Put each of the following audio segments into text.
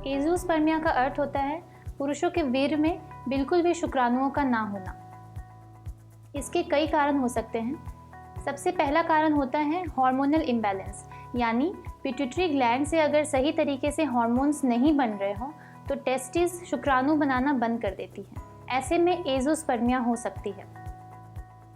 Azoospermia का अर्थ होता है पुरुषों के वीर्य में बिल्कुल भी शुक्राणुओं का ना होना। इसके कई कारण हो सकते हैं। सबसे पहला कारण होता है हार्मोनल इम्बैलेंस, यानी पिट्यूटरी ग्लैंड से अगर सही तरीके से हार्मोन्स नहीं बन रहे हों तो टेस्टिस शुक्राणु बनाना बंद कर देती है। ऐसे में एज़ोस्पर्मिया हो सकती है।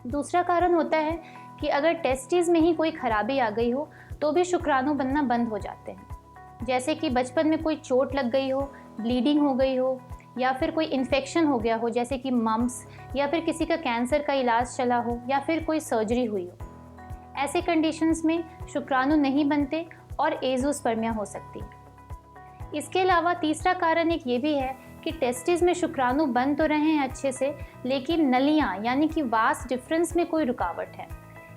दूसरा कारण होता है कि अगर टेस्टिस में ही कोई खराबी आ गई हो तो भी शुक्राणु बनना बंद हो जाते हैं। जैसे कि बचपन में कोई चोट लग गई हो, ब्लीडिंग हो गई हो, या फिर कोई इन्फेक्शन हो गया हो जैसे कि मम्प्स, या फिर किसी का कैंसर का इलाज चला हो, या फिर कोई सर्जरी हुई हो। ऐसे कंडीशंस में शुक्राणु नहीं बनते और एज़ोस्पर्मिया हो सकती है। इसके अलावा तीसरा कारण एक ये भी है कि टेस्टिस में शुक्राणु बन तो रहे हैं अच्छे से, लेकिन नलियाँ यानी कि वास डिफरेंस में कोई रुकावट है।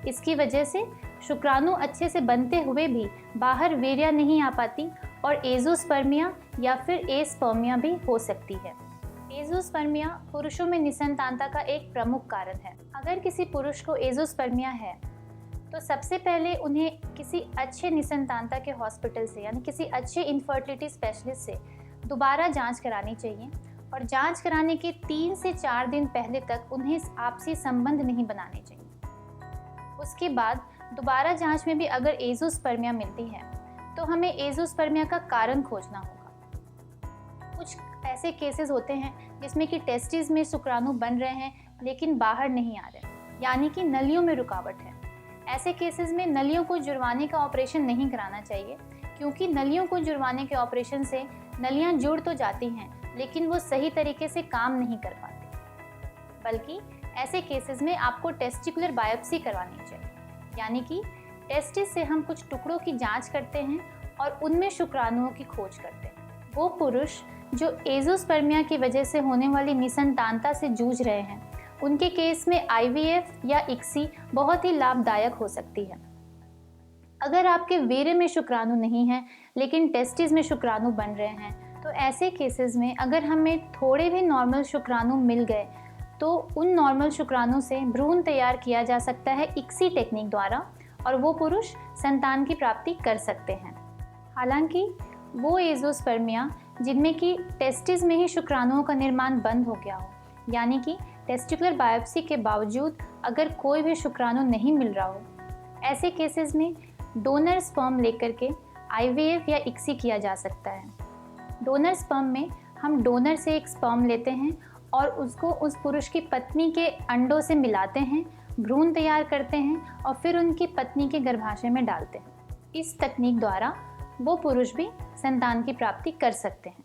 इसकी वजह से शुक्राणु अच्छे से बनते हुए भी बाहर वीर्य नहीं आ पाती और एज़ोस्पर्मिया या फिर एस्पर्मिया भी हो सकती है। एज़ोस्पर्मिया पुरुषों में निसंतानता का एक प्रमुख कारण है। अगर किसी पुरुष को एज़ोस्पर्मिया है तो सबसे पहले उन्हें किसी अच्छे निसंतानता के हॉस्पिटल से यानी किसी अच्छे इनफर्टिलिटी स्पेशलिस्ट से दोबारा जांच करानी चाहिए, और जांच कराने के 3 से 4 दिन पहले तक उन्हें आपसी संबंध नहीं बनाने चाहिए। उसके बाद दोबारा जांच में भी अगर एज़ोस्पर्मिया मिलती है तो हमें एज़ोस्पर्मिया का कारण खोजना होगा। कुछ ऐसे केसेस होते हैं जिसमें कि टेस्टिस में शुक्राणु बन रहे हैं लेकिन बाहर नहीं आ रहे, यानी कि नलियों में रुकावट है। ऐसे केसेस में नलियों को जुड़वाने का ऑपरेशन नहीं कराना चाहिए, क्योंकि नलियों को जुड़वाने के ऑपरेशन से नलियां जुड़ तो जाती हैं लेकिन वो सही तरीके से काम नहीं कर पाती। बल्कि ऐसे केसेस में आपको टेस्टिकुलर बायोप्सी करवानी चाहिए, यानी कि टेस्टिस से हम कुछ टुकड़ों की जांच करते हैं और उनमें शुक्राणुओं की खोज करते हैं। वो पुरुष जो एज़ोस्पर्मिया की वजह से होने वाली निसंतानता से जूझ रहे हैं, उनके केस में IVF या ICSI बहुत ही लाभदायक हो सकती है। अगर आपके वीर्य में शुक्राणु नहीं है लेकिन टेस्टिस में शुक्राणु बन रहे हैं तो ऐसे केसेस में अगर हमें थोड़े भी नॉर्मल शुक्राणु मिल गए तो उन नॉर्मल शुक्राणु से भ्रूण तैयार किया जा सकता है ICSI टेक्निक द्वारा, और वो पुरुष संतान की प्राप्ति कर सकते हैं। हालांकि वो एज़ोस्पर्मिया जिनमें कि टेस्टिस में ही शुक्राणुओं का निर्माण बंद हो गया हो, यानी कि टेस्टिकुलर बायोप्सी के बावजूद अगर कोई भी शुक्राणु नहीं मिल रहा हो, ऐसे केसेस में डोनर स्पर्म लेकर के IVF या ICSI किया जा सकता है। डोनर स्पर्म में हम डोनर से एक स्पर्म लेते हैं और उसको उस पुरुष की पत्नी के अंडों से मिलाते हैं, भ्रूण तैयार करते हैं और फिर उनकी पत्नी के गर्भाशय में डालते हैं। इस तकनीक द्वारा वो पुरुष भी संतान की प्राप्ति कर सकते हैं।